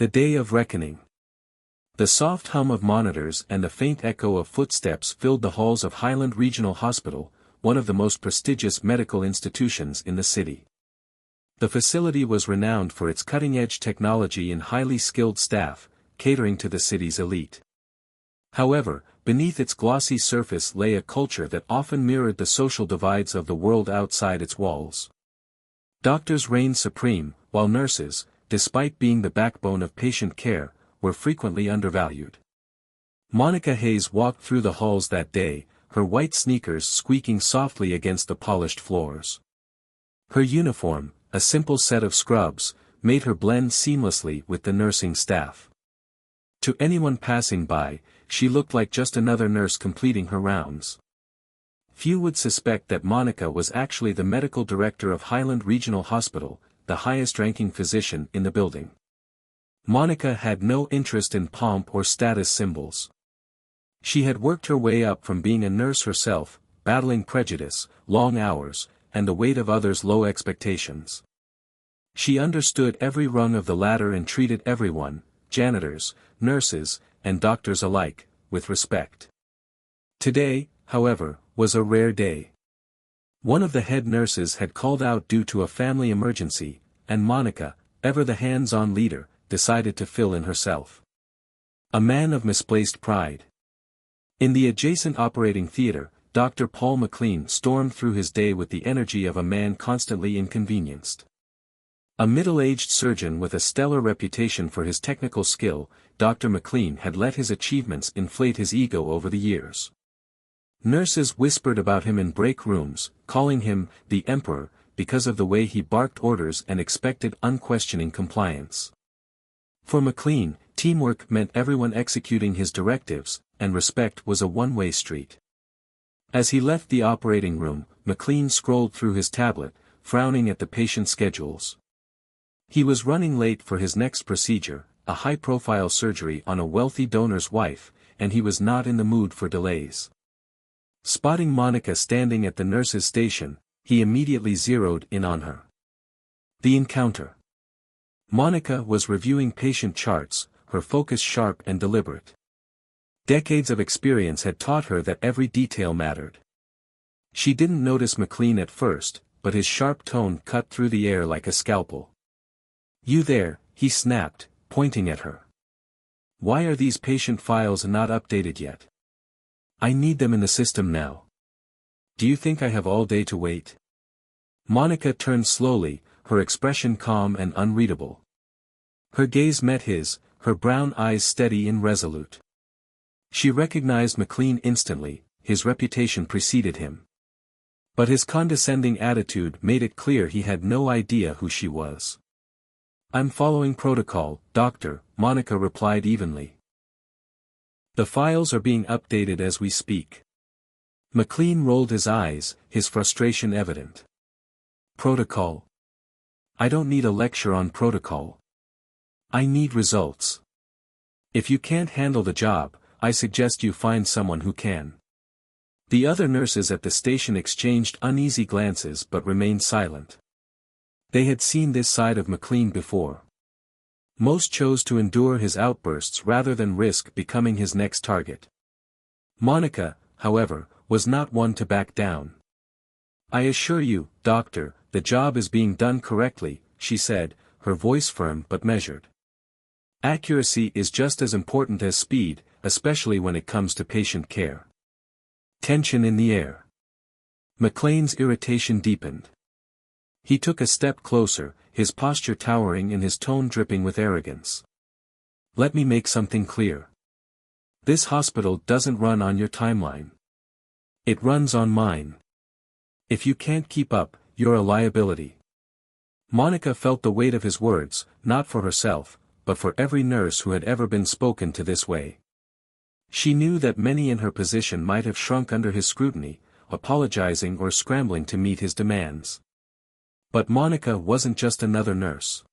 The day of reckoning. The soft hum of monitors and the faint echo of footsteps filled the halls of Highland Regional Hospital, one of the most prestigious medical institutions in the city. The facility was renowned for its cutting-edge technology and highly skilled staff, catering to the city's elite. However, beneath its glossy surface lay a culture that often mirrored the social divides of the world outside its walls. Doctors reigned supreme, while nurses, despite being the backbone of patient care, were frequently undervalued. Monica Hayes walked through the halls that day, her white sneakers squeaking softly against the polished floors. Her uniform, a simple set of scrubs, made her blend seamlessly with the nursing staff. To anyone passing by, she looked like just another nurse completing her rounds. Few would suspect that Monica was actually the medical director of Highland Regional Hospital, the highest-ranking physician in the building. Monica had no interest in pomp or status symbols. She had worked her way up from being a nurse herself, battling prejudice, long hours, and the weight of others' low expectations. She understood every rung of the ladder and treated everyone, janitors, nurses, and doctors alike, with respect. Today, however, was a rare day. One of the head nurses had called out due to a family emergency, and Monica, ever the hands-on leader, decided to fill in herself. A man of misplaced pride. In the adjacent operating theater, Dr. Paul McLean stormed through his day with the energy of a man constantly inconvenienced. A middle-aged surgeon with a stellar reputation for his technical skill, Dr. McLean had let his achievements inflate his ego over the years. Nurses whispered about him in break rooms, calling him the Emperor, because of the way he barked orders and expected unquestioning compliance. For McLean, teamwork meant everyone executing his directives, and respect was a one-way street. As he left the operating room, McLean scrolled through his tablet, frowning at the patient schedules. He was running late for his next procedure, a high-profile surgery on a wealthy donor's wife, and he was not in the mood for delays. Spotting Monica standing at the nurse's station, he immediately zeroed in on her. The encounter. Monica was reviewing patient charts, her focus sharp and deliberate. Decades of experience had taught her that every detail mattered. She didn't notice McLean at first, but his sharp tone cut through the air like a scalpel. "You there," he snapped, pointing at her. "Why are these patient files not updated yet? I need them in the system now. Do you think I have all day to wait?" Monica turned slowly, her expression calm and unreadable. Her gaze met his, her brown eyes steady and resolute. She recognized McLean instantly, his reputation preceded him. But his condescending attitude made it clear he had no idea who she was. "I'm following protocol, doctor," Monica replied evenly. "The files are being updated as we speak." McLean rolled his eyes, his frustration evident. "Protocol? I don't need a lecture on protocol. I need results. If you can't handle the job, I suggest you find someone who can." The other nurses at the station exchanged uneasy glances but remained silent. They had seen this side of McLean before. Most chose to endure his outbursts rather than risk becoming his next target. Monica, however, was not one to back down. "I assure you, doctor, the job is being done correctly," she said, her voice firm but measured. "Accuracy is just as important as speed, especially when it comes to patient care." Tension in the air. McLean's irritation deepened. He took a step closer, his posture towering and his tone dripping with arrogance. "Let me make something clear. This hospital doesn't run on your timeline. It runs on mine. If you can't keep up, you're a liability." Monica felt the weight of his words, not for herself, but for every nurse who had ever been spoken to this way. She knew that many in her position might have shrunk under his scrutiny, apologizing or scrambling to meet his demands. But Monica wasn't just another nurse.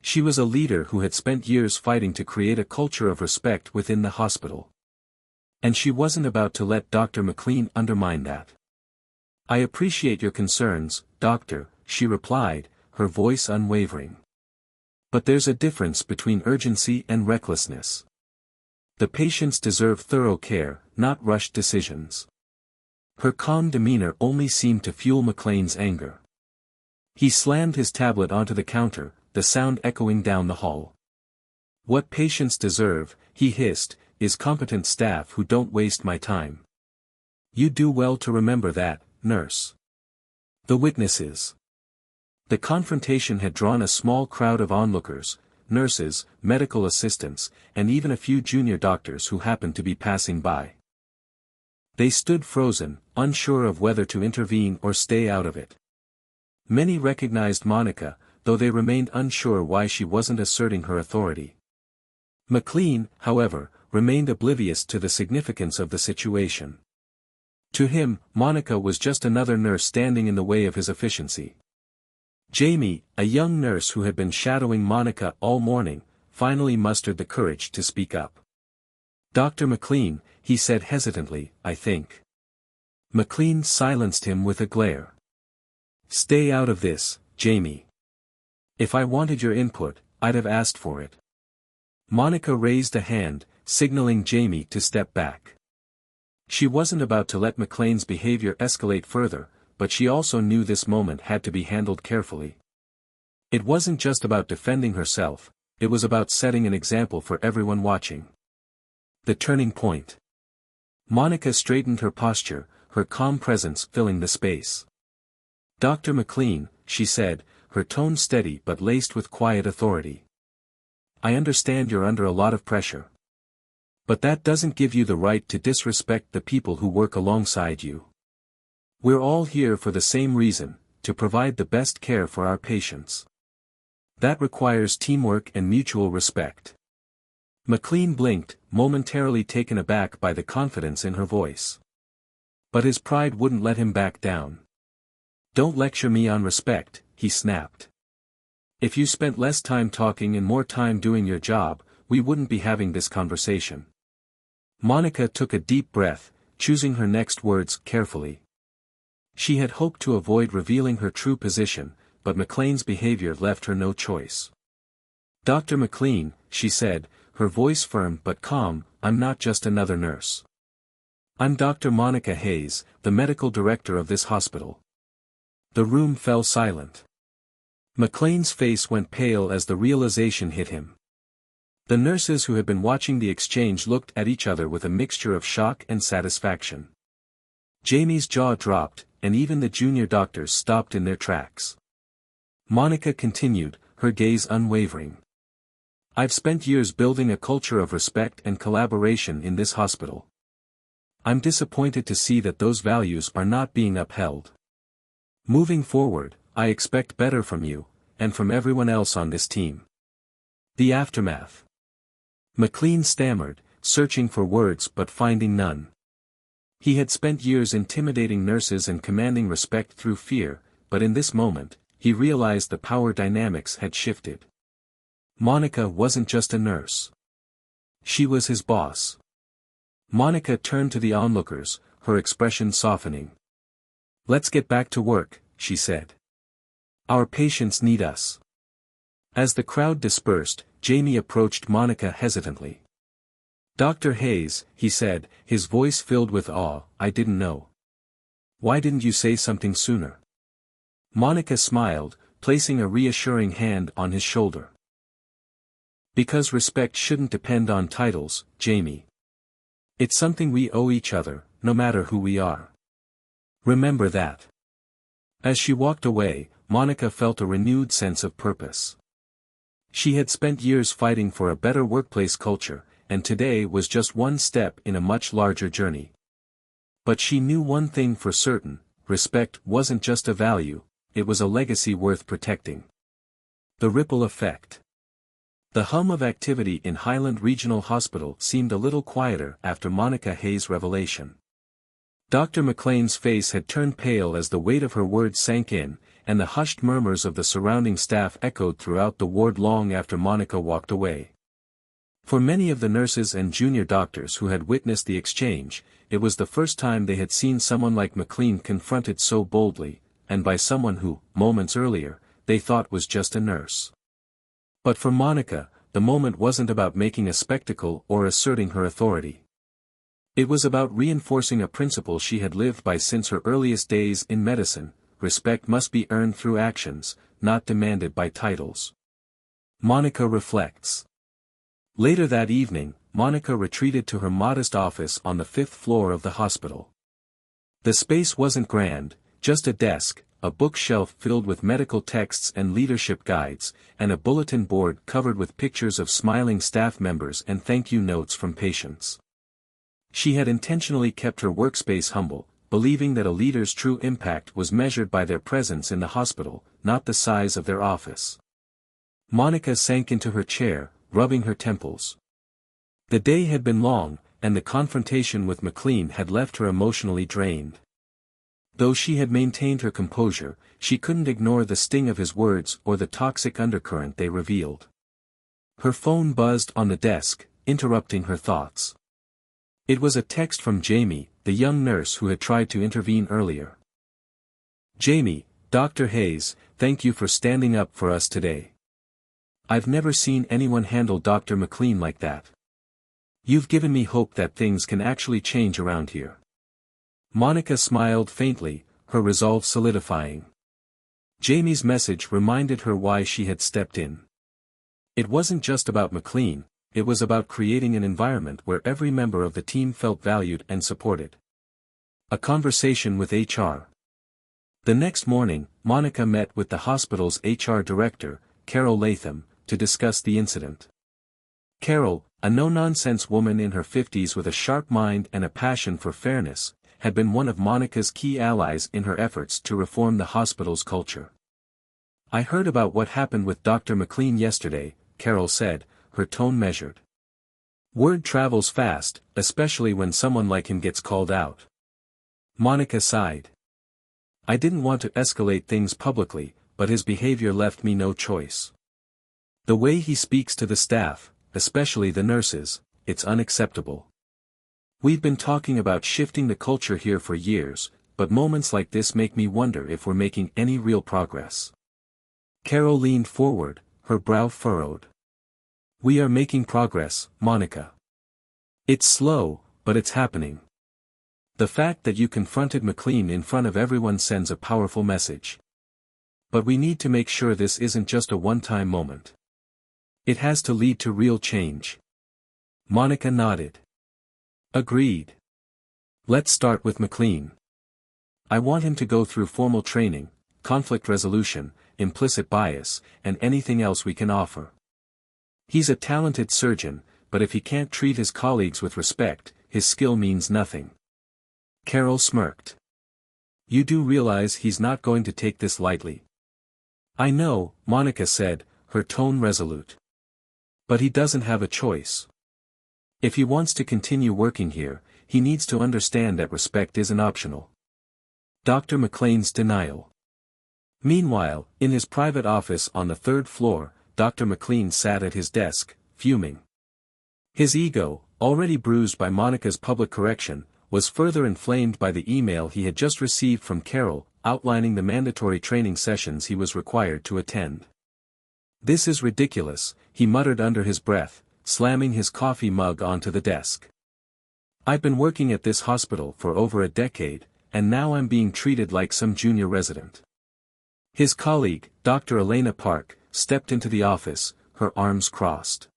She was a leader who had spent years fighting to create a culture of respect within the hospital. And she wasn't about to let Dr. McLean undermine that. "I appreciate your concerns, doctor," she replied, her voice unwavering. But there's a difference between urgency and recklessness. The patients deserve thorough care, not rushed decisions. Her calm demeanor only seemed to fuel McLean's anger. He slammed his tablet onto the counter, the sound echoing down the hall. What patients deserve, he hissed, is competent staff who don't waste my time. You do well to remember that, nurse. The witnesses. The confrontation had drawn a small crowd of onlookers, nurses, medical assistants, and even a few junior doctors who happened to be passing by. They stood frozen, unsure of whether to intervene or stay out of it. Many recognized Monica, though they remained unsure why she wasn't asserting her authority. McLean, however, remained oblivious to the significance of the situation. To him, Monica was just another nurse standing in the way of his efficiency. Jamie, a young nurse who had been shadowing Monica all morning, finally mustered the courage to speak up. "Dr. McLean," he said hesitantly, "I think." McLean silenced him with a glare. "Stay out of this, Jamie. If I wanted your input, I'd have asked for it." Monica raised a hand, signaling Jamie to step back. She wasn't about to let McLean's behavior escalate further, but she also knew this moment had to be handled carefully. It wasn't just about defending herself, it was about setting an example for everyone watching. The turning point. Monica straightened her posture, her calm presence filling the space. "Dr. McLean," she said, her tone steady but laced with quiet authority. "I understand you're under a lot of pressure. But that doesn't give you the right to disrespect the people who work alongside you. We're all here for the same reason, to provide the best care for our patients. That requires teamwork and mutual respect." McLean blinked, momentarily taken aback by the confidence in her voice. But his pride wouldn't let him back down. "Don't lecture me on respect," he snapped. "If you spent less time talking and more time doing your job, we wouldn't be having this conversation." Monica took a deep breath, choosing her next words carefully. She had hoped to avoid revealing her true position, but McLean's behavior left her no choice. "Dr. McLean," she said, her voice firm but calm, "I'm not just another nurse. I'm Dr. Monica Hayes, the medical director of this hospital." The room fell silent. McLean's face went pale as the realization hit him. The nurses who had been watching the exchange looked at each other with a mixture of shock and satisfaction. Jamie's jaw dropped, and even the junior doctors stopped in their tracks. Monica continued, her gaze unwavering. "I've spent years building a culture of respect and collaboration in this hospital. I'm disappointed to see that those values are not being upheld. Moving forward, I expect better from you, and from everyone else on this team." The aftermath. McLean stammered, searching for words but finding none. He had spent years intimidating nurses and commanding respect through fear, but in this moment, he realized the power dynamics had shifted. Monica wasn't just a nurse. She was his boss. Monica turned to the onlookers, her expression softening. "Let's get back to work," she said. "Our patients need us." As the crowd dispersed, Jamie approached Monica hesitantly. "Dr. Hayes," he said, his voice filled with awe, "I didn't know. Why didn't you say something sooner?" Monica smiled, placing a reassuring hand on his shoulder. "Because respect shouldn't depend on titles, Jamie. It's something we owe each other, no matter who we are. Remember that." As she walked away, Monica felt a renewed sense of purpose. She had spent years fighting for a better workplace culture, and today was just one step in a much larger journey. But she knew one thing for certain: respect wasn't just a value, it was a legacy worth protecting. The ripple effect. The hum of activity in Highland Regional Hospital seemed a little quieter after Monica Hayes' revelation. Dr. McLean's face had turned pale as the weight of her words sank in, and the hushed murmurs of the surrounding staff echoed throughout the ward long after Monica walked away. For many of the nurses and junior doctors who had witnessed the exchange, it was the first time they had seen someone like McLean confronted so boldly, and by someone who, moments earlier, they thought was just a nurse. But for Monica, the moment wasn't about making a spectacle or asserting her authority. It was about reinforcing a principle she had lived by since her earliest days in medicine: respect must be earned through actions, not demanded by titles. Monica reflects. Later that evening, Monica retreated to her modest office on the 5th floor of the hospital. The space wasn't grand, just a desk, a bookshelf filled with medical texts and leadership guides, and a bulletin board covered with pictures of smiling staff members and thank-you notes from patients. She had intentionally kept her workspace humble, believing that a leader's true impact was measured by their presence in the hospital, not the size of their office. Monica sank into her chair, rubbing her temples. The day had been long, and the confrontation with McLean had left her emotionally drained. Though she had maintained her composure, she couldn't ignore the sting of his words or the toxic undercurrent they revealed. Her phone buzzed on the desk, interrupting her thoughts. It was a text from Jamie, the young nurse who had tried to intervene earlier. "Jamie, Dr. Hayes, thank you for standing up for us today. I've never seen anyone handle Dr. McLean like that. You've given me hope that things can actually change around here." Monica smiled faintly, her resolve solidifying. Jamie's message reminded her why she had stepped in. It wasn't just about McLean, it was about creating an environment where every member of the team felt valued and supported. A conversation with HR. The next morning, Monica met with the hospital's HR director, Carol Latham, to discuss the incident. Carol, a no-nonsense woman in her 50s with a sharp mind and a passion for fairness, had been one of Monica's key allies in her efforts to reform the hospital's culture. "I heard about what happened with Dr. McLean yesterday," Carol said, her tone measured. "Word travels fast, especially when someone like him gets called out." Monica sighed. "I didn't want to escalate things publicly, but his behavior left me no choice. The way he speaks to the staff, especially the nurses, it's unacceptable. We've been talking about shifting the culture here for years, but moments like this make me wonder if we're making any real progress." Carol leaned forward, her brow furrowed. "We are making progress, Monica. It's slow, but it's happening. The fact that you confronted McLean in front of everyone sends a powerful message. But we need to make sure this isn't just a one-time moment. It has to lead to real change." Monica nodded. "Agreed. Let's start with McLean. I want him to go through formal training, conflict resolution, implicit bias, and anything else we can offer. He's a talented surgeon, but if he can't treat his colleagues with respect, his skill means nothing." Carol smirked. "You do realize he's not going to take this lightly." "I know," Monica said, her tone resolute. "But he doesn't have a choice. If he wants to continue working here, he needs to understand that respect isn't optional." Dr. McLean's denial. Meanwhile, in his private office on the 3rd floor, Dr. McLean sat at his desk, fuming. His ego, already bruised by Monica's public correction, was further inflamed by the email he had just received from Carol, outlining the mandatory training sessions he was required to attend. "This is ridiculous," he muttered under his breath, slamming his coffee mug onto the desk. "I've been working at this hospital for over a decade, and now I'm being treated like some junior resident." His colleague, Dr. Elena Park, stepped into the office, her arms crossed.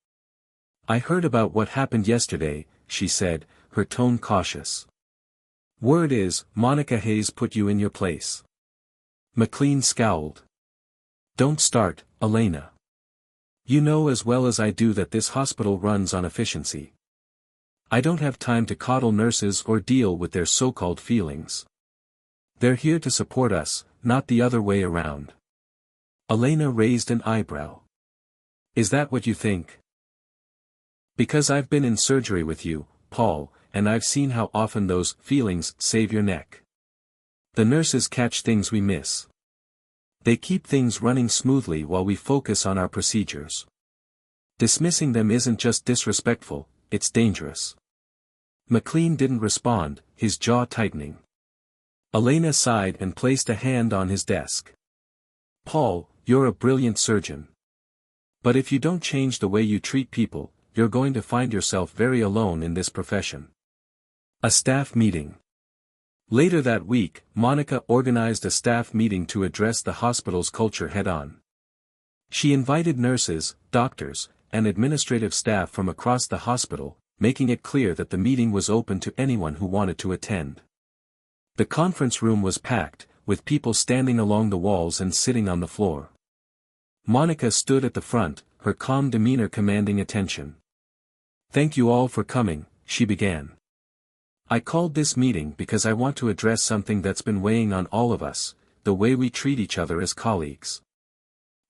"I heard about what happened yesterday," she said, her tone cautious. "Word is, Monica Hayes put you in your place." McLean scowled. "Don't start, Elena. You know as well as I do that this hospital runs on efficiency. I don't have time to coddle nurses or deal with their so-called feelings. They're here to support us, not the other way around." Elena raised an eyebrow. "Is that what you think?" "Because I've been in surgery with you, Paul, and I've seen how often those feelings save your neck. The nurses catch things we miss. They keep things running smoothly while we focus on our procedures. Dismissing them isn't just disrespectful, it's dangerous." McLean didn't respond, his jaw tightening. Elena sighed and placed a hand on his desk. "Paul, you're a brilliant surgeon. But if you don't change the way you treat people, you're going to find yourself very alone in this profession. A staff meeting. Later that week, Monica organized a staff meeting to address the hospital's culture head-on. She invited nurses, doctors, and administrative staff from across the hospital, making it clear that the meeting was open to anyone who wanted to attend. The conference room was packed, with people standing along the walls and sitting on the floor. Monica stood at the front, her calm demeanor commanding attention. "Thank you all for coming," she began. "I called this meeting because I want to address something that's been weighing on all of us, the way we treat each other as colleagues."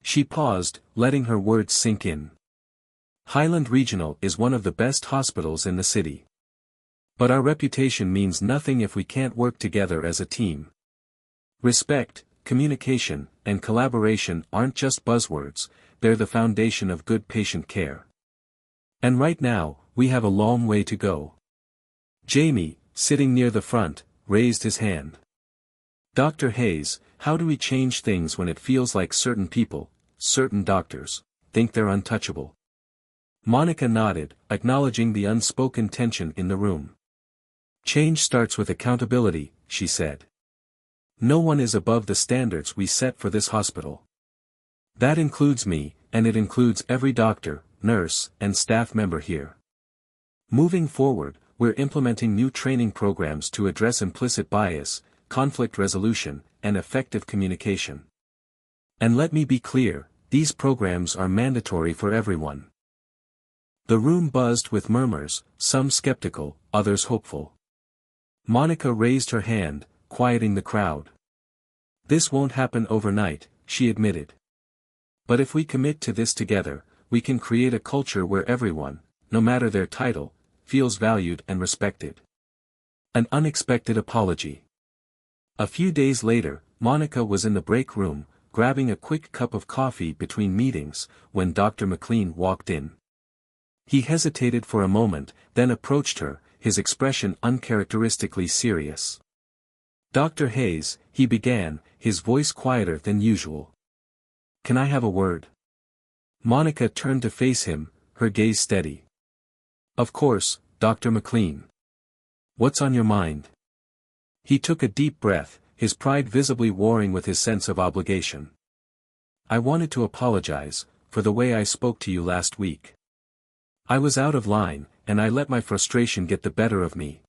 She paused, letting her words sink in. Highland Regional is one of the best hospitals in the city. But our reputation means nothing if we can't work together as a team. Respect, communication, and collaboration aren't just buzzwords, they're the foundation of good patient care. And right now, we have a long way to go. Jamie, sitting near the front, raised his hand. "Dr. Hayes, how do we change things when it feels like certain people, certain doctors, think they're untouchable?" Monica nodded, acknowledging the unspoken tension in the room. "Change starts with accountability," she said. "No one is above the standards we set for this hospital. That includes me, and it includes every doctor, nurse, and staff member here. Moving forward, we're implementing new training programs to address implicit bias, conflict resolution, and effective communication. And let me be clear, these programs are mandatory for everyone." The room buzzed with murmurs, some skeptical, others hopeful. Monica raised her hand, quieting the crowd. "This won't happen overnight," she admitted. "But if we commit to this together, we can create a culture where everyone, no matter their title, feels valued and respected." An unexpected apology. A few days later, Monica was in the break room, grabbing a quick cup of coffee between meetings, when Dr. McLean walked in. He hesitated for a moment, then approached her, his expression uncharacteristically serious. "Dr. Hayes," he began, his voice quieter than usual. "Can I have a word?" Monica turned to face him, her gaze steady. "Of course, Dr. McLean. What's on your mind?" He took a deep breath, his pride visibly warring with his sense of obligation. "I wanted to apologize, for the way I spoke to you last week. I was out of line, and I let my frustration get the better of me."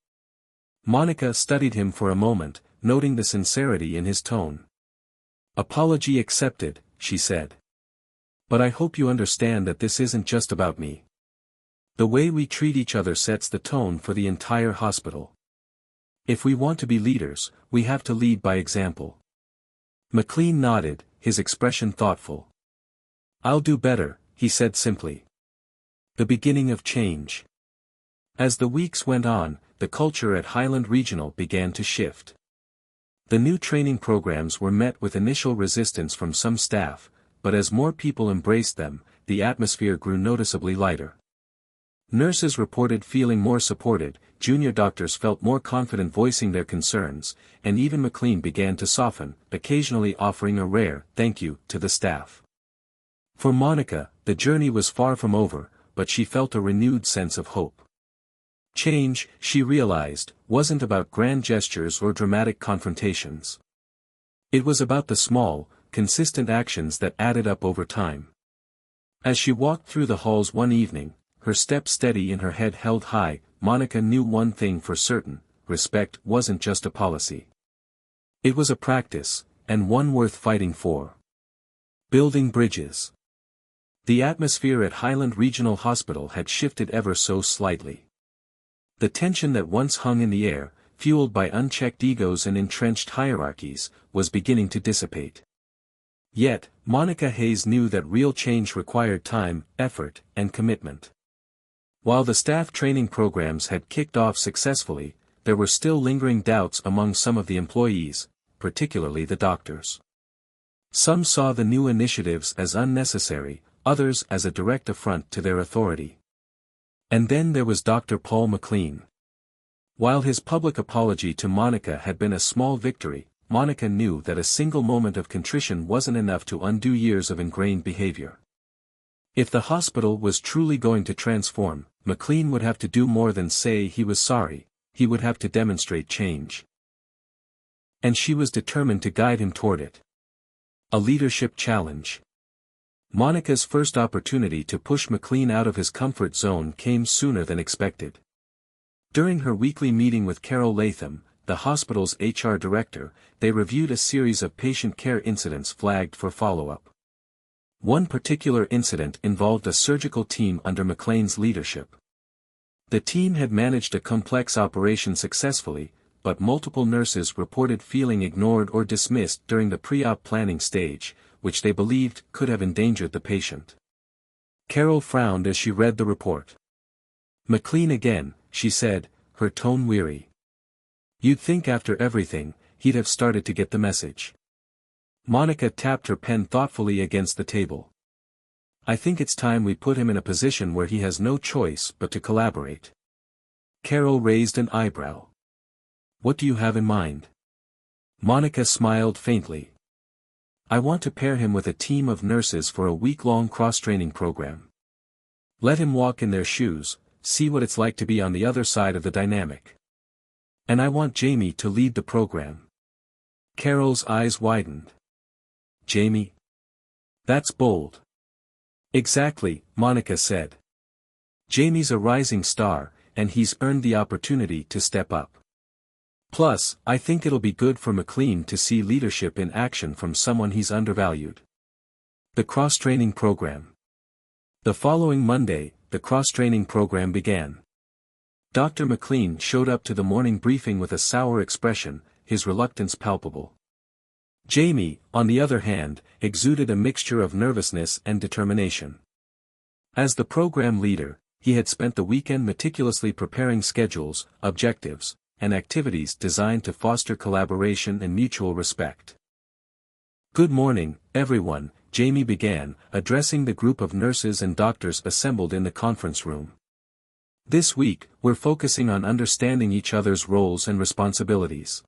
Monica studied him for a moment, noting the sincerity in his tone. "Apology accepted," she said. "But I hope you understand that this isn't just about me. The way we treat each other sets the tone for the entire hospital. If we want to be leaders, we have to lead by example." McLean nodded, his expression thoughtful. "I'll do better," he said simply. The beginning of change. As the weeks went on, the culture at Highland Regional began to shift. The new training programs were met with initial resistance from some staff, but as more people embraced them, the atmosphere grew noticeably lighter. Nurses reported feeling more supported, junior doctors felt more confident voicing their concerns, and even McLean began to soften, occasionally offering a rare "thank you" to the staff. For Monica, the journey was far from over, but she felt a renewed sense of hope. Change, she realized, wasn't about grand gestures or dramatic confrontations. It was about the small, consistent actions that added up over time. As she walked through the halls one evening, her step steady and her head held high, Monica knew one thing for certain: respect wasn't just a policy. It was a practice, and one worth fighting for. Building bridges. The atmosphere at Highland Regional Hospital had shifted ever so slightly. The tension that once hung in the air, fueled by unchecked egos and entrenched hierarchies, was beginning to dissipate. Yet, Monica Hayes knew that real change required time, effort, and commitment. While the staff training programs had kicked off successfully, there were still lingering doubts among some of the employees, particularly the doctors. Some saw the new initiatives as unnecessary, others as a direct affront to their authority. And then there was Dr. Paul McLean. While his public apology to Monica had been a small victory, Monica knew that a single moment of contrition wasn't enough to undo years of ingrained behavior. If the hospital was truly going to transform, McLean would have to do more than say he was sorry, he would have to demonstrate change. And she was determined to guide him toward it. A leadership challenge. Monica's first opportunity to push McLean out of his comfort zone came sooner than expected. During her weekly meeting with Carol Latham, the hospital's HR director, they reviewed a series of patient care incidents flagged for follow-up. One particular incident involved a surgical team under McLean's leadership. The team had managed a complex operation successfully, but multiple nurses reported feeling ignored or dismissed during the pre-op planning stage, which they believed could have endangered the patient. Carol frowned as she read the report. "McLean again," she said, her tone weary. "You'd think after everything, he'd have started to get the message." Monica tapped her pen thoughtfully against the table. "I think it's time we put him in a position where he has no choice but to collaborate." Carol raised an eyebrow. "What do you have in mind?" Monica smiled faintly. "I want to pair him with a team of nurses for a week-long cross-training program. Let him walk in their shoes, see what it's like to be on the other side of the dynamic. And I want Jamie to lead the program." Carol's eyes widened. "Jamie? That's bold." "Exactly," Monica said. "Jamie's a rising star, and he's earned the opportunity to step up. Plus, I think it'll be good for McLean to see leadership in action from someone he's undervalued." The cross-training program. The following Monday, the cross-training program began. Dr. McLean showed up to the morning briefing with a sour expression, his reluctance palpable. Jamie, on the other hand, exuded a mixture of nervousness and determination. As the program leader, he had spent the weekend meticulously preparing schedules, objectives, and activities designed to foster collaboration and mutual respect. "Good morning, everyone," Jamie began, addressing the group of nurses and doctors assembled in the conference room. "This week, we're focusing on understanding each other's roles and responsibilities.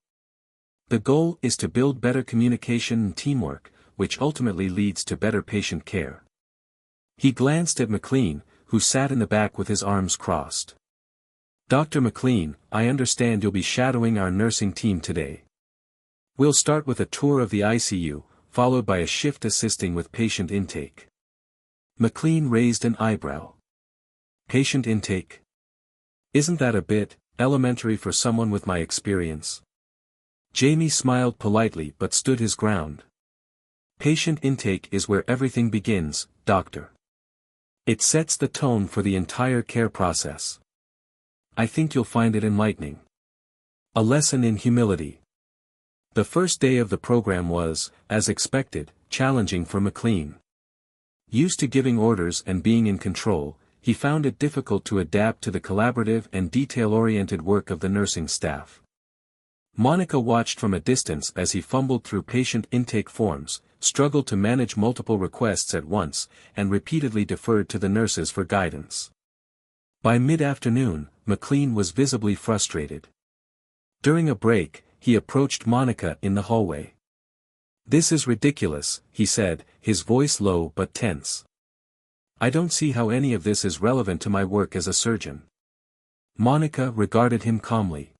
The goal is to build better communication and teamwork, which ultimately leads to better patient care." He glanced at McLean, who sat in the back with his arms crossed. "Dr. McLean, I understand you'll be shadowing our nursing team today. We'll start with a tour of the ICU, followed by a shift assisting with patient intake." McLean raised an eyebrow. "Patient intake? Isn't that a bit elementary for someone with my experience?" Jamie smiled politely but stood his ground. "Patient intake is where everything begins, doctor. It sets the tone for the entire care process. I think you'll find it enlightening. A lesson in humility." The first day of the program was, as expected, challenging for McLean. Used to giving orders and being in control, he found it difficult to adapt to the collaborative and detail-oriented work of the nursing staff. Monica watched from a distance as he fumbled through patient intake forms, struggled to manage multiple requests at once, and repeatedly deferred to the nurses for guidance. By mid-afternoon, McLean was visibly frustrated. During a break, he approached Monica in the hallway. "This is ridiculous," he said, his voice low but tense. "I don't see how any of this is relevant to my work as a surgeon." Monica regarded him calmly.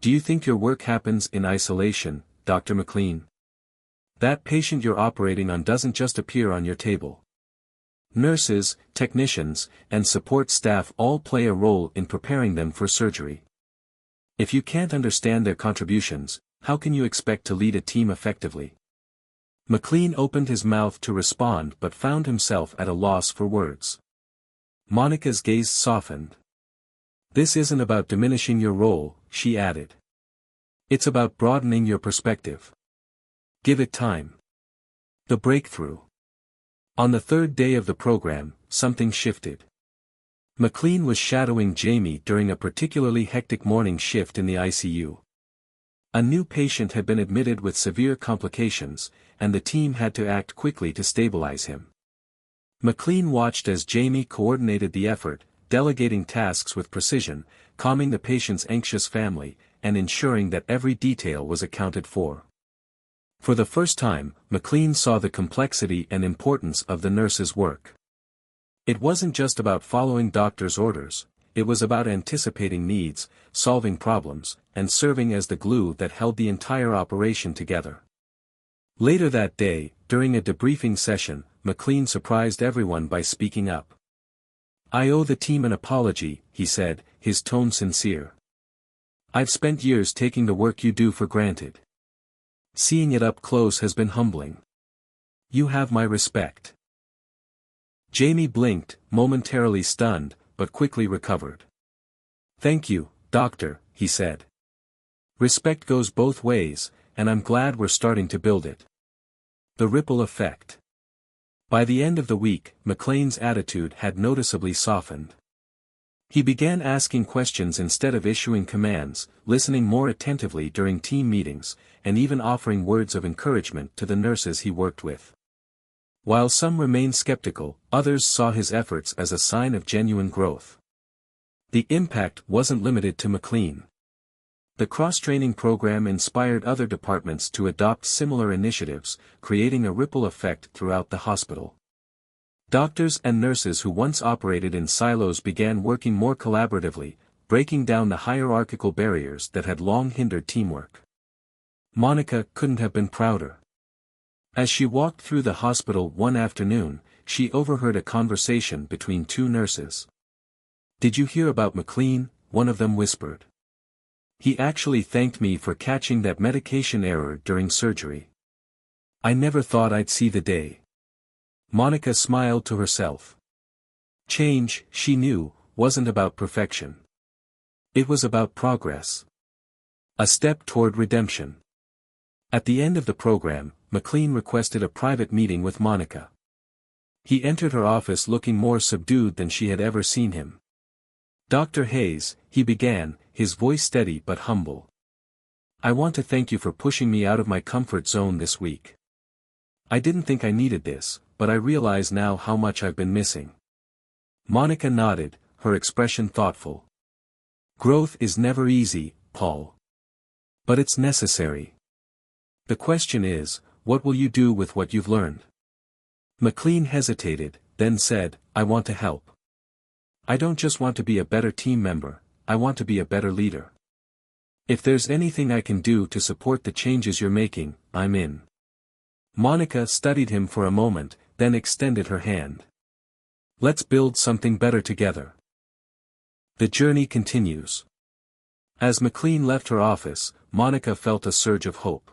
"Do you think your work happens in isolation, Dr. McLean? That patient you're operating on doesn't just appear on your table. Nurses, technicians, and support staff all play a role in preparing them for surgery. If you can't understand their contributions, how can you expect to lead a team effectively?" McLean opened his mouth to respond but found himself at a loss for words. Monica's gaze softened. "This isn't about diminishing your role," she added. "It's about broadening your perspective. Give it time." The breakthrough. On the third day of the program, something shifted. McLean was shadowing Jamie during a particularly hectic morning shift in the ICU. A new patient had been admitted with severe complications, and the team had to act quickly to stabilize him. McLean watched as Jamie coordinated the effort, delegating tasks with precision, calming the patient's anxious family, and ensuring that every detail was accounted for. For the first time, McLean saw the complexity and importance of the nurse's work. It wasn't just about following doctors' orders, it was about anticipating needs, solving problems, and serving as the glue that held the entire operation together. Later that day, during a debriefing session, McLean surprised everyone by speaking up. "I owe the team an apology," he said, his tone sincere. "I've spent years taking the work you do for granted. Seeing it up close has been humbling. You have my respect." Jamie blinked, momentarily stunned, but quickly recovered. "Thank you, Doctor," he said. "Respect goes both ways, and I'm glad we're starting to build it." The ripple effect. By the end of the week, McLean's attitude had noticeably softened. He began asking questions instead of issuing commands, listening more attentively during team meetings, and even offering words of encouragement to the nurses he worked with. While some remained skeptical, others saw his efforts as a sign of genuine growth. The impact wasn't limited to McLean. The cross-training program inspired other departments to adopt similar initiatives, creating a ripple effect throughout the hospital. Doctors and nurses who once operated in silos began working more collaboratively, breaking down the hierarchical barriers that had long hindered teamwork. Monica couldn't have been prouder. As she walked through the hospital one afternoon, she overheard a conversation between two nurses. "Did you hear about McLean?" one of them whispered. "He actually thanked me for catching that medication error during surgery. I never thought I'd see the day." Monica smiled to herself. Change, she knew, wasn't about perfection. It was about progress. A step toward redemption. At the end of the program, McLean requested a private meeting with Monica. He entered her office looking more subdued than she had ever seen him. "Dr. Hayes," he began, his voice steady but humble. "I want to thank you for pushing me out of my comfort zone this week. I didn't think I needed this, but I realize now how much I've been missing." Monica nodded, her expression thoughtful. "Growth is never easy, Paul. But it's necessary. The question is, what will you do with what you've learned?" McLean hesitated, then said, "I want to help. I don't just want to be a better team member, I want to be a better leader. If there's anything I can do to support the changes you're making, I'm in." Monica studied him for a moment, then extended her hand. "Let's build something better together." The journey continues. As McLean left her office, Monica felt a surge of hope.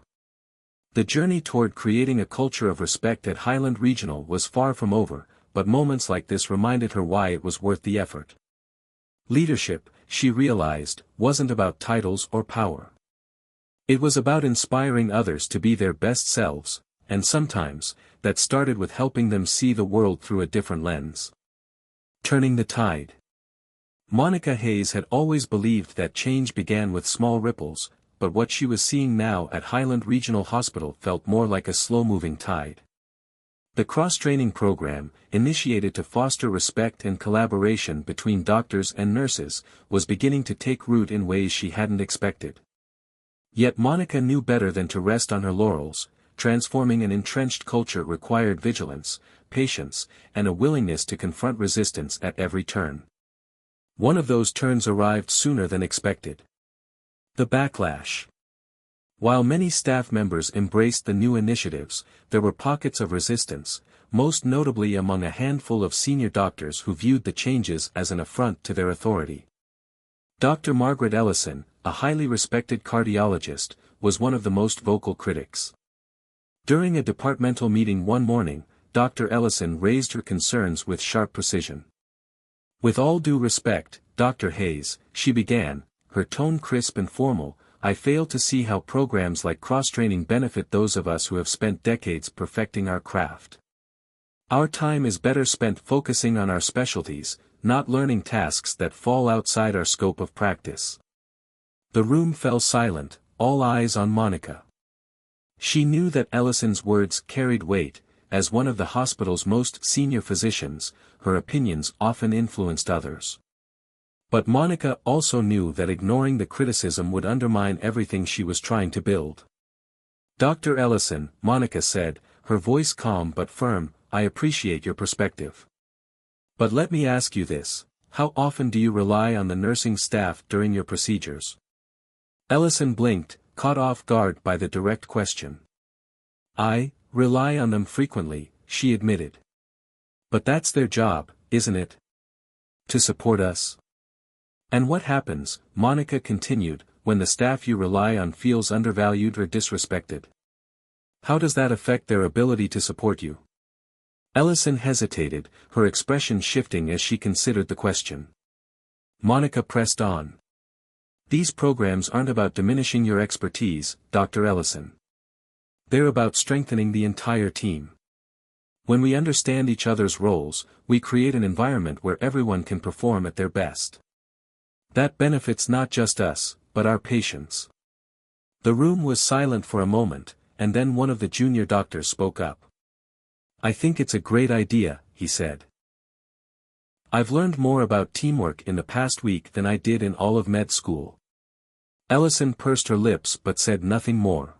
The journey toward creating a culture of respect at Highland Regional was far from over, but moments like this reminded her why it was worth the effort. Leadership, she realized, wasn't about titles or power. It was about inspiring others to be their best selves, and sometimes, that started with helping them see the world through a different lens. Turning the tide. Monica Hayes had always believed that change began with small ripples, but what she was seeing now at Highland Regional Hospital felt more like a slow-moving tide. The cross-training program, initiated to foster respect and collaboration between doctors and nurses, was beginning to take root in ways she hadn't expected. Yet Monica knew better than to rest on her laurels. Transforming an entrenched culture required vigilance, patience, and a willingness to confront resistance at every turn. One of those turns arrived sooner than expected. The backlash. While many staff members embraced the new initiatives, there were pockets of resistance, most notably among a handful of senior doctors who viewed the changes as an affront to their authority. Dr. Margaret Ellison, a highly respected cardiologist, was one of the most vocal critics. During a departmental meeting one morning, Dr. Ellison raised her concerns with sharp precision. "With all due respect, Dr. Hayes," she began, her tone crisp and formal, "I fail to see how programs like cross-training benefit those of us who have spent decades perfecting our craft. Our time is better spent focusing on our specialties, not learning tasks that fall outside our scope of practice." The room fell silent, all eyes on Monica. She knew that Ellison's words carried weight. As one of the hospital's most senior physicians, her opinions often influenced others. But Monica also knew that ignoring the criticism would undermine everything she was trying to build. "Dr. Ellison," Monica said, her voice calm but firm, "I appreciate your perspective. But let me ask you this, how often do you rely on the nursing staff during your procedures? Ellison blinked, caught off guard by the direct question. I rely on them frequently, she admitted. But that's their job, isn't it? To support us. And what happens, Monica continued, when the staff you rely on feels undervalued or disrespected? How does that affect their ability to support you? Ellison hesitated, her expression shifting as she considered the question. Monica pressed on. These programs aren't about diminishing your expertise, Dr. Ellison. They're about strengthening the entire team. When we understand each other's roles, we create an environment where everyone can perform at their best. That benefits not just us, but our patients. The room was silent for a moment, and then one of the junior doctors spoke up. I think it's a great idea, he said. I've learned more about teamwork in the past week than I did in all of med school. Ellison pursed her lips but said nothing more.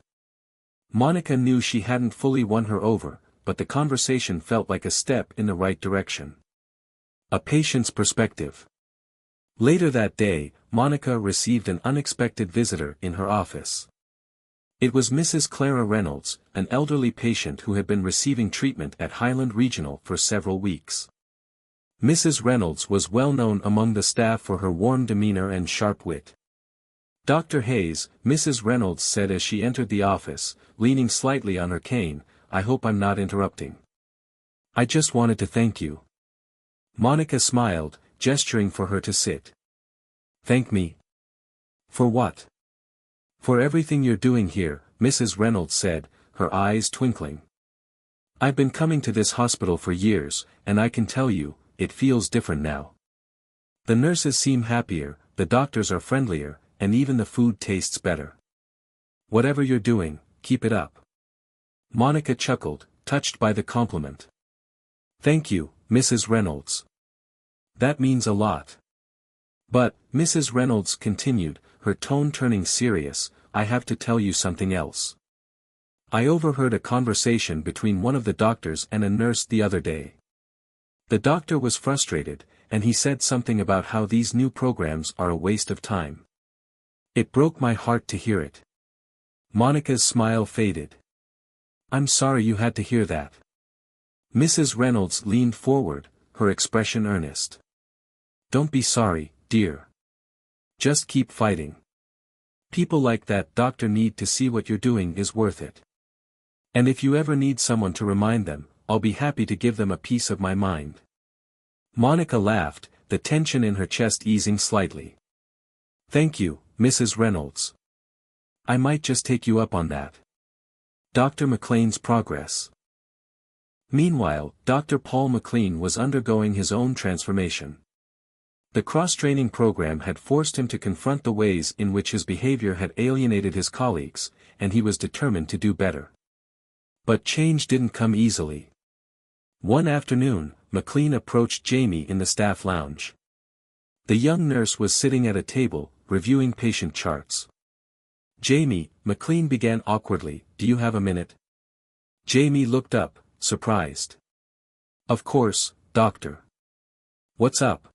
Monica knew she hadn't fully won her over, but the conversation felt like a step in the right direction. A patient's perspective. Later that day, Monica received an unexpected visitor in her office. It was Mrs. Clara Reynolds, an elderly patient who had been receiving treatment at Highland Regional for several weeks. Mrs. Reynolds was well known among the staff for her warm demeanor and sharp wit. Dr. Hayes, Mrs. Reynolds said as she entered the office, leaning slightly on her cane, I hope I'm not interrupting. I just wanted to thank you. Monica smiled, gesturing for her to sit. Thank me? For what? For everything you're doing here, Mrs. Reynolds said, her eyes twinkling. I've been coming to this hospital for years, and I can tell you, it feels different now. The nurses seem happier, the doctors are friendlier, and even the food tastes better. Whatever you're doing, keep it up. Monica chuckled, touched by the compliment. Thank you, Mrs. Reynolds. That means a lot. But, Mrs. Reynolds continued, her tone turning serious, I have to tell you something else. I overheard a conversation between one of the doctors and a nurse the other day. The doctor was frustrated, and he said something about how these new programs are a waste of time. It broke my heart to hear it. Monica's smile faded. I'm sorry you had to hear that. Mrs. Reynolds leaned forward, her expression earnest. Don't be sorry, dear. Just keep fighting. People like that doctor need to see what you're doing is worth it. And if you ever need someone to remind them, I'll be happy to give them a piece of my mind. Monica laughed, the tension in her chest easing slightly. Thank you, Mrs. Reynolds. I might just take you up on that. Dr. McLean's progress. Meanwhile, Dr. Paul McLean was undergoing his own transformation. The cross-training program had forced him to confront the ways in which his behavior had alienated his colleagues, and he was determined to do better. But change didn't come easily. One afternoon, McLean approached Jamie in the staff lounge. The young nurse was sitting at a table, reviewing patient charts. Jamie, McLean began awkwardly, do you have a minute? Jamie looked up, surprised. Of course, doctor. What's up?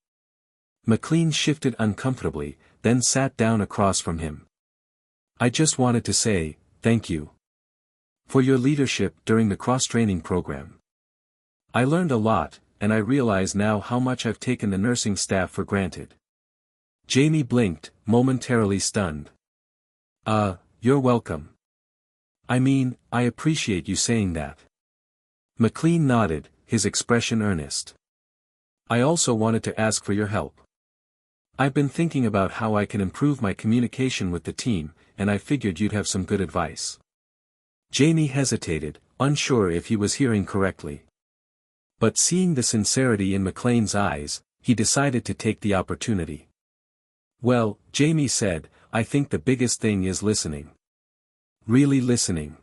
McLean shifted uncomfortably, then sat down across from him. I just wanted to say, thank you. For your leadership during the cross-training program. I learned a lot, and I realize now how much I've taken the nursing staff for granted. Jamie blinked, momentarily stunned. You're welcome. I mean, I appreciate you saying that. McLean nodded, his expression earnest. I also wanted to ask for your help. I've been thinking about how I can improve my communication with the team, and I figured you'd have some good advice. Jamie hesitated, unsure if he was hearing correctly. But seeing the sincerity in McLean's eyes, he decided to take the opportunity. Well, Jamie said, I think the biggest thing is listening. Really listening.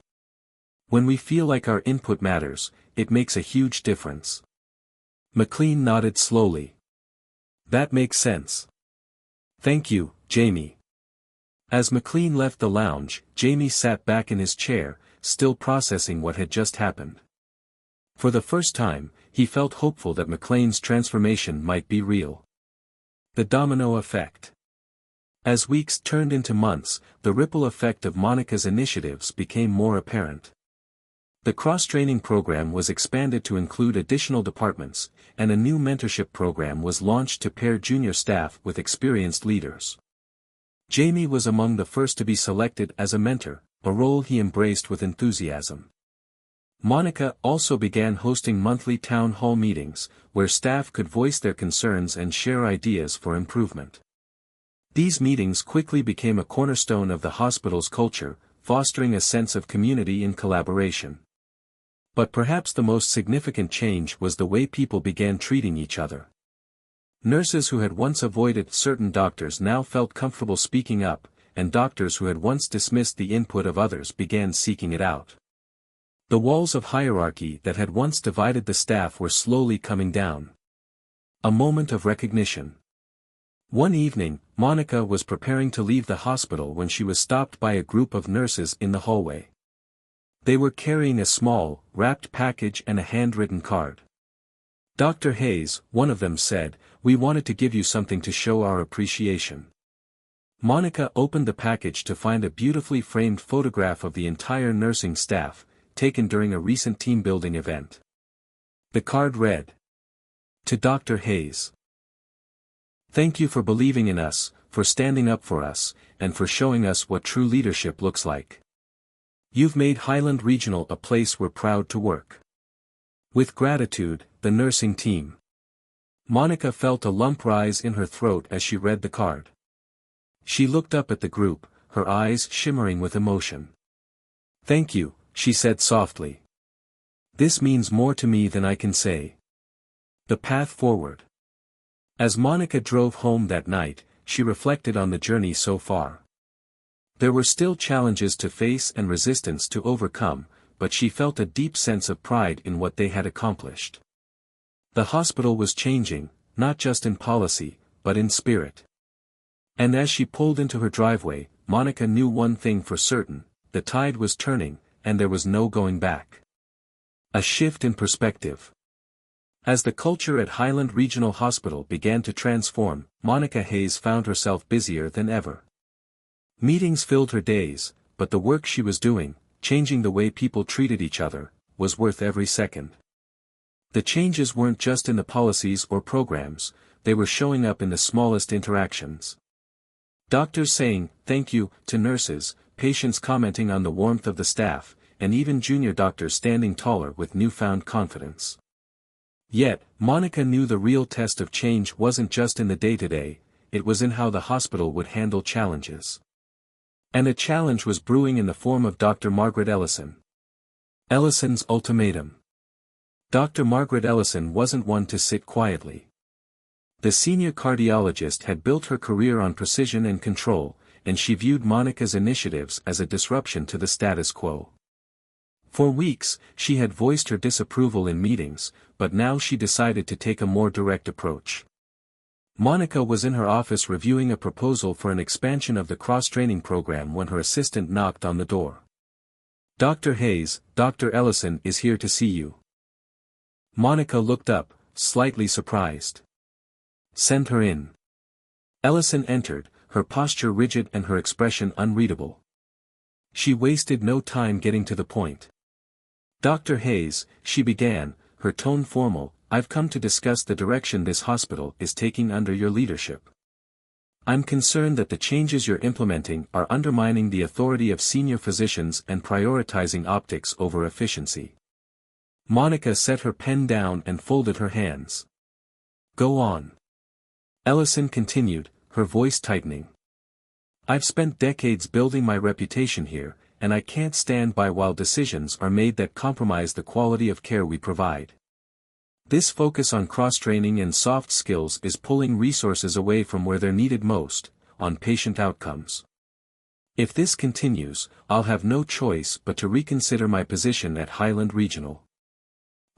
When we feel like our input matters, it makes a huge difference. McLean nodded slowly. That makes sense. Thank you, Jamie. As McLean left the lounge, Jamie sat back in his chair, still processing what had just happened. For the first time, he felt hopeful that McLean's transformation might be real. The domino effect. As weeks turned into months, the ripple effect of Monica's initiatives became more apparent. The cross-training program was expanded to include additional departments, and a new mentorship program was launched to pair junior staff with experienced leaders. Jamie was among the first to be selected as a mentor, a role he embraced with enthusiasm. Monica also began hosting monthly town hall meetings, where staff could voice their concerns and share ideas for improvement. These meetings quickly became a cornerstone of the hospital's culture, fostering a sense of community and collaboration. But perhaps the most significant change was the way people began treating each other. Nurses who had once avoided certain doctors now felt comfortable speaking up, and doctors who had once dismissed the input of others began seeking it out. The walls of hierarchy that had once divided the staff were slowly coming down. A moment of recognition. One evening, Monica was preparing to leave the hospital when she was stopped by a group of nurses in the hallway. They were carrying a small, wrapped package and a handwritten card. "Dr. Hayes," one of them said, "we wanted to give you something to show our appreciation." Monica opened the package to find a beautifully framed photograph of the entire nursing staff, taken during a recent team-building event. The card read, "To Dr. Hayes. Thank you for believing in us, for standing up for us, and for showing us what true leadership looks like. You've made Highland Regional a place we're proud to work. With gratitude, the nursing team." Monica felt a lump rise in her throat as she read the card. She looked up at the group, her eyes shimmering with emotion. "Thank you," she said softly. "This means more to me than I can say." The path forward. As Monica drove home that night, she reflected on the journey so far. There were still challenges to face and resistance to overcome, but she felt a deep sense of pride in what they had accomplished. The hospital was changing, not just in policy, but in spirit. And as she pulled into her driveway, Monica knew one thing for certain: the tide was turning, and there was no going back. A shift in perspective. As the culture at Highland Regional Hospital began to transform, Monica Hayes found herself busier than ever. Meetings filled her days, but the work she was doing, changing the way people treated each other, was worth every second. The changes weren't just in the policies or programs, they were showing up in the smallest interactions. Doctors saying, "thank you," to nurses, patients commenting on the warmth of the staff, and even junior doctors standing taller with newfound confidence. Yet, Monica knew the real test of change wasn't just in the day-to-day, it was in how the hospital would handle challenges. And a challenge was brewing in the form of Dr. Margaret Ellison. Ellison's ultimatum. Dr. Margaret Ellison wasn't one to sit quietly. The senior cardiologist had built her career on precision and control, and she viewed Monica's initiatives as a disruption to the status quo. For weeks, she had voiced her disapproval in meetings, but now she decided to take a more direct approach. Monica was in her office reviewing a proposal for an expansion of the cross-training program when her assistant knocked on the door. "Dr. Hayes, Dr. Ellison is here to see you." Monica looked up, slightly surprised. "Send her in." Ellison entered, her posture rigid and her expression unreadable. She wasted no time getting to the point. "Dr. Hayes," she began, her tone formal, "I've come to discuss the direction this hospital is taking under your leadership. I'm concerned that the changes you're implementing are undermining the authority of senior physicians and prioritizing optics over efficiency." Monica set her pen down and folded her hands. "Go on." Ellison continued, her voice tightening. "I've spent decades building my reputation here, and I can't stand by while decisions are made that compromise the quality of care we provide. This focus on cross-training and soft skills is pulling resources away from where they're needed most, on patient outcomes. If this continues, I'll have no choice but to reconsider my position at Highland Regional."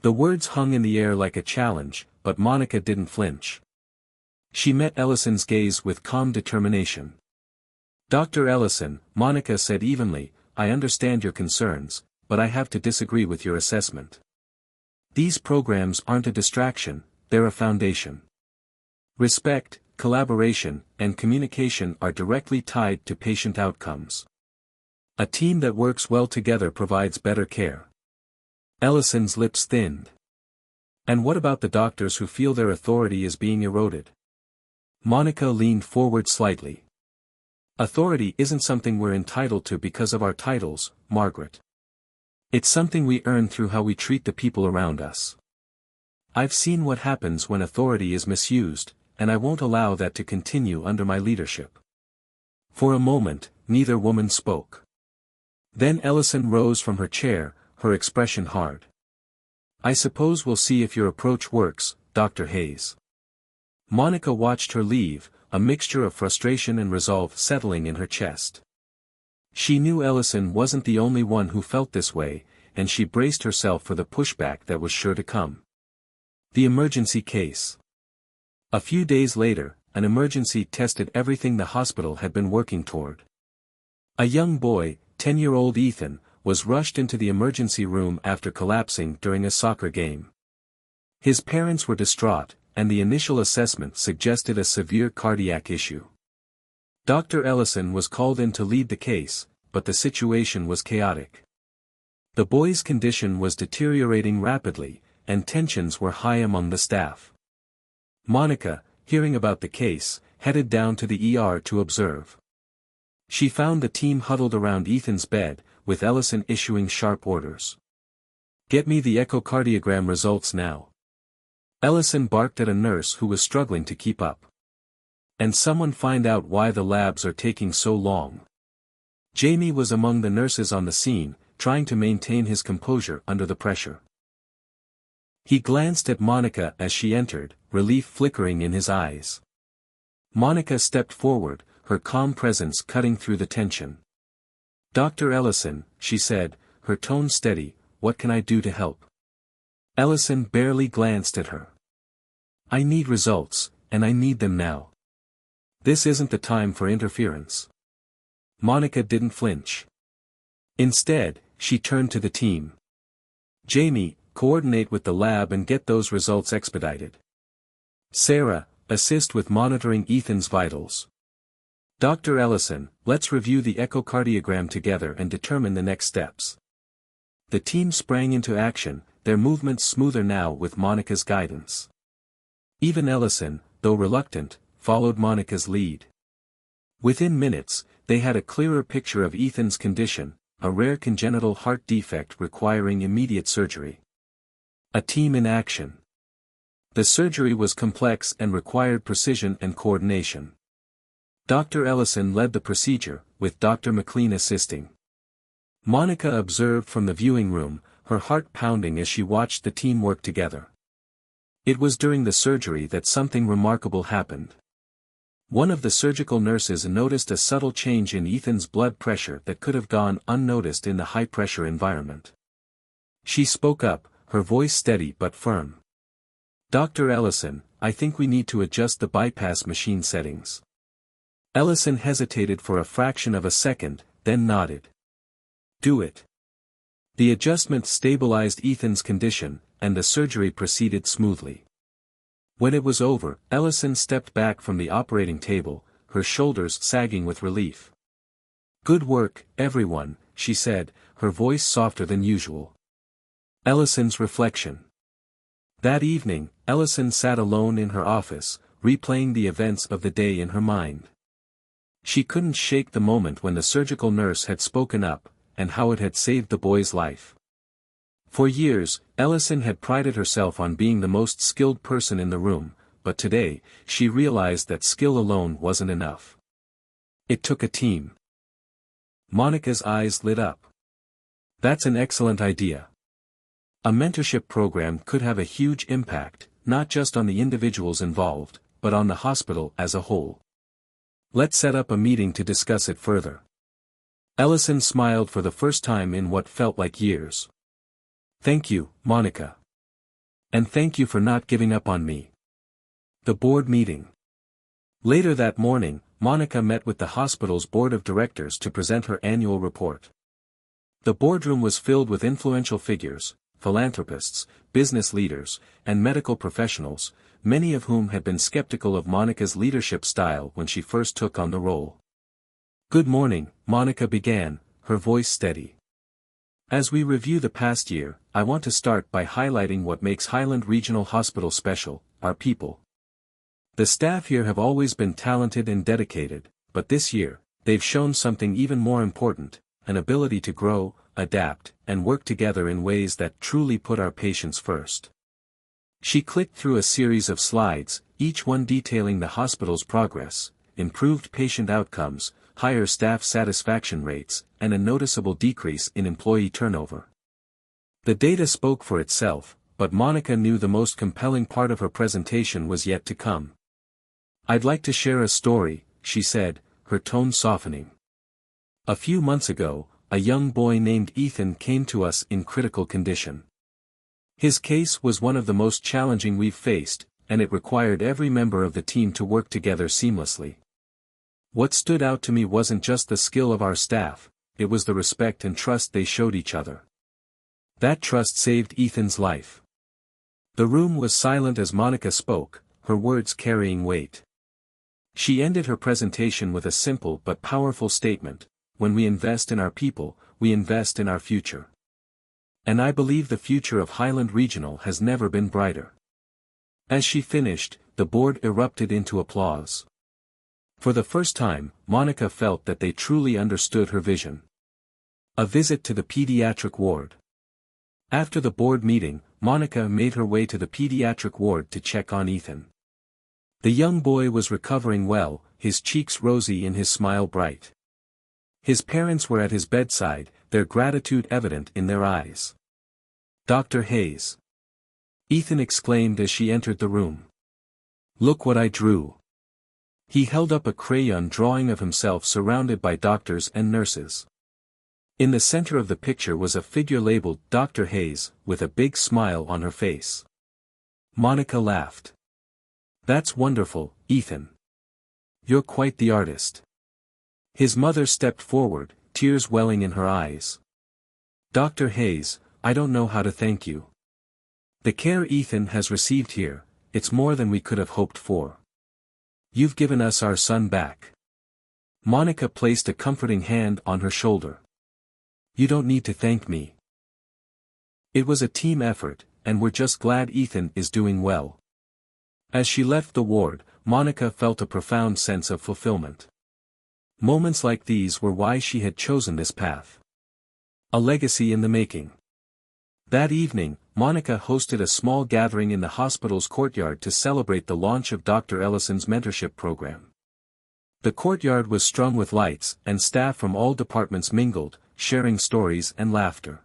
The words hung in the air like a challenge, but Monica didn't flinch. She met Ellison's gaze with calm determination. "Dr. Ellison," Monica said evenly, "I understand your concerns, but I have to disagree with your assessment. These programs aren't a distraction, they're a foundation. Respect, collaboration, and communication are directly tied to patient outcomes. A team that works well together provides better care. Ellison's lips thinned. And what about the doctors who feel their authority is being eroded? Monica leaned forward slightly. Authority isn't something we're entitled to because of our titles, Margaret. It's something we earn through how we treat the people around us. I've seen what happens when authority is misused, and I won't allow that to continue under my leadership. For a moment, neither woman spoke. Then Ellison rose from her chair, her expression hard. I suppose we'll see if your approach works, Dr. Hayes. Monica watched her leave, a mixture of frustration and resolve settling in her chest. She knew Ellison wasn't the only one who felt this way, and she braced herself for the pushback that was sure to come. The emergency case. A few days later, an emergency tested everything the hospital had been working toward. A young boy, 10-year-old Ethan, was rushed into the emergency room after collapsing during a soccer game. His parents were distraught, and the initial assessment suggested a severe cardiac issue. Dr. Ellison was called in to lead the case, but the situation was chaotic. The boy's condition was deteriorating rapidly, and tensions were high among the staff. Monica, hearing about the case, headed down to the ER to observe. She found the team huddled around Ethan's bed, with Ellison issuing sharp orders. Get me the echocardiogram results now. Ellison barked at a nurse who was struggling to keep up. And someone find out why the labs are taking so long. Jamie was among the nurses on the scene, trying to maintain his composure under the pressure. He glanced at Monica as she entered, relief flickering in his eyes. Monica stepped forward, her calm presence cutting through the tension. Dr. Ellison, she said, her tone steady, what can I do to help? Ellison barely glanced at her. I need results, and I need them now. This isn't the time for interference. Monica didn't flinch. Instead, she turned to the team. Jamie, coordinate with the lab and get those results expedited. Sarah, assist with monitoring Ethan's vitals. Dr. Ellison, let's review the echocardiogram together and determine the next steps. The team sprang into action, their movements smoother now with Monica's guidance. Even Ellison, though reluctant, followed Monica's lead. Within minutes, they had a clearer picture of Ethan's condition, a rare congenital heart defect requiring immediate surgery. A team in action. The surgery was complex and required precision and coordination. Dr. Ellison led the procedure, with Dr. McLean assisting. Monica observed from the viewing room, her heart pounding as she watched the team work together. It was during the surgery that something remarkable happened. One of the surgical nurses noticed a subtle change in Ethan's blood pressure that could have gone unnoticed in the high-pressure environment. She spoke up, her voice steady but firm. Dr. Ellison, I think we need to adjust the bypass machine settings. Ellison hesitated for a fraction of a second, then nodded. Do it. The adjustment stabilized Ethan's condition, and the surgery proceeded smoothly. When it was over, Ellison stepped back from the operating table, her shoulders sagging with relief. Good work, everyone, she said, her voice softer than usual. Ellison's reflection. That evening, Ellison sat alone in her office, replaying the events of the day in her mind. She couldn't shake the moment when the surgical nurse had spoken up, and how it had saved the boy's life. For years, Ellison had prided herself on being the most skilled person in the room, but today, she realized that skill alone wasn't enough. It took a team. Monica's eyes lit up. That's an excellent idea. A mentorship program could have a huge impact, not just on the individuals involved, but on the hospital as a whole. Let's set up a meeting to discuss it further. Ellison smiled for the first time in what felt like years. Thank you, Monica. And thank you for not giving up on me. The board meeting. Later that morning, Monica met with the hospital's board of directors to present her annual report. The boardroom was filled with influential figures, philanthropists, business leaders, and medical professionals, many of whom had been skeptical of Monica's leadership style when she first took on the role. "Good morning," Monica began, her voice steady. "As we review the past year, I want to start by highlighting what makes Highland Regional Hospital special: our people. The staff here have always been talented and dedicated, but this year, they've shown something even more important: an ability to grow, adapt, and work together in ways that truly put our patients first." She clicked through a series of slides, each one detailing the hospital's progress: improved patient outcomes, higher staff satisfaction rates, and a noticeable decrease in employee turnover. The data spoke for itself, but Monica knew the most compelling part of her presentation was yet to come. "I'd like to share a story," she said, her tone softening. "A few months ago, a young boy named Ethan came to us in critical condition. His case was one of the most challenging we've faced, and it required every member of the team to work together seamlessly. What stood out to me wasn't just the skill of our staff, it was the respect and trust they showed each other. That trust saved Ethan's life." The room was silent as Monica spoke, her words carrying weight. She ended her presentation with a simple but powerful statement: "When we invest in our people, we invest in our future. And I believe the future of Highland Regional has never been brighter." As she finished, the board erupted into applause. For the first time, Monica felt that they truly understood her vision. A visit to the pediatric ward. After the board meeting, Monica made her way to the pediatric ward to check on Ethan. The young boy was recovering well, his cheeks rosy and his smile bright. His parents were at his bedside, their gratitude evident in their eyes. "Dr. Hayes," Ethan exclaimed as she entered the room. "Look what I drew." He held up a crayon drawing of himself surrounded by doctors and nurses. In the center of the picture was a figure labeled Dr. Hayes, with a big smile on her face. Monica laughed. "That's wonderful, Ethan. You're quite the artist." His mother stepped forward, tears welling in her eyes. "Dr. Hayes, I don't know how to thank you. The care Ethan has received here, it's more than we could have hoped for. You've given us our son back." Monica placed a comforting hand on her shoulder. "You don't need to thank me. It was a team effort, and we're just glad Ethan is doing well." As she left the ward, Monica felt a profound sense of fulfillment. Moments like these were why she had chosen this path. A legacy in the making. That evening, Monica hosted a small gathering in the hospital's courtyard to celebrate the launch of Dr. Ellison's mentorship program. The courtyard was strung with lights, and staff from all departments mingled, sharing stories and laughter.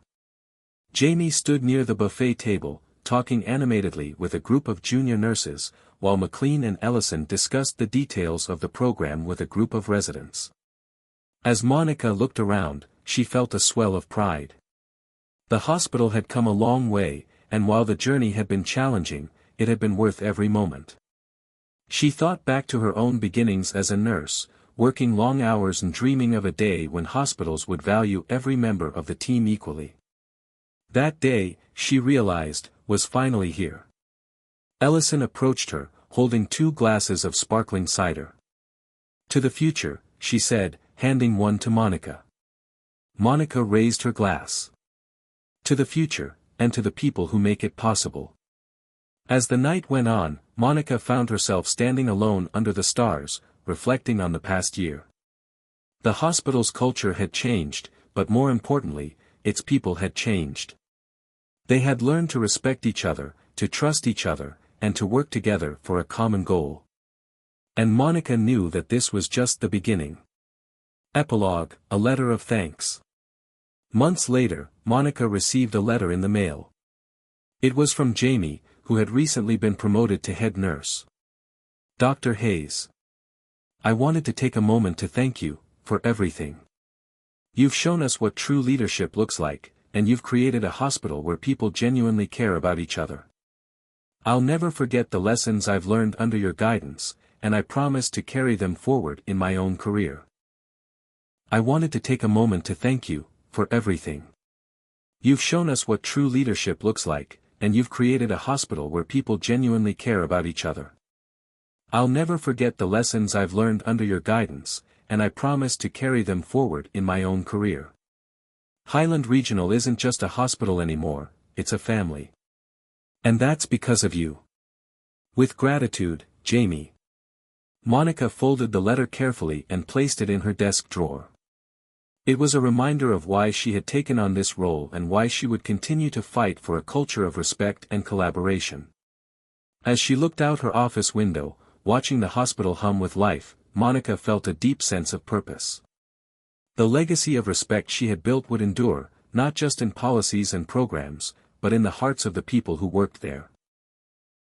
Jamie stood near the buffet table, talking animatedly with a group of junior nurses, while McLean and Ellison discussed the details of the program with a group of residents. As Monica looked around, she felt a swell of pride. The hospital had come a long way, and while the journey had been challenging, it had been worth every moment. She thought back to her own beginnings as a nurse, working long hours and dreaming of a day when hospitals would value every member of the team equally. That day, she realized, was finally here. Ellison approached her, holding 2 glasses of sparkling cider. "To the future," she said, handing one to Monica. Monica raised her glass. "To the future, and to the people who make it possible." As the night went on, Monica found herself standing alone under the stars, reflecting on the past year. The hospital's culture had changed, but more importantly, its people had changed. They had learned to respect each other, to trust each other, and to work together for a common goal. And Monica knew that this was just the beginning. Epilogue, a letter of thanks. Months later, Monica received a letter in the mail. It was from Jamie, who had recently been promoted to head nurse. "Dr. Hayes, I wanted to take a moment to thank you, for everything. You've shown us what true leadership looks like, and you've created a hospital where people genuinely care about each other. I'll never forget the lessons I've learned under your guidance, and I promise to carry them forward in my own career. I wanted to take a moment to thank you, for everything. You've shown us what true leadership looks like, and you've created a hospital where people genuinely care about each other. I'll never forget the lessons I've learned under your guidance, and I promise to carry them forward in my own career. Highland Regional isn't just a hospital anymore, it's a family. And that's because of you. With gratitude, Jamie. Monica folded the letter carefully and placed it in her desk drawer. It was a reminder of why she had taken on this role and why she would continue to fight for a culture of respect and collaboration. As she looked out her office window, watching the hospital hum with life, Monica felt a deep sense of purpose. The legacy of respect she had built would endure, not just in policies and programs, but in the hearts of the people who worked there.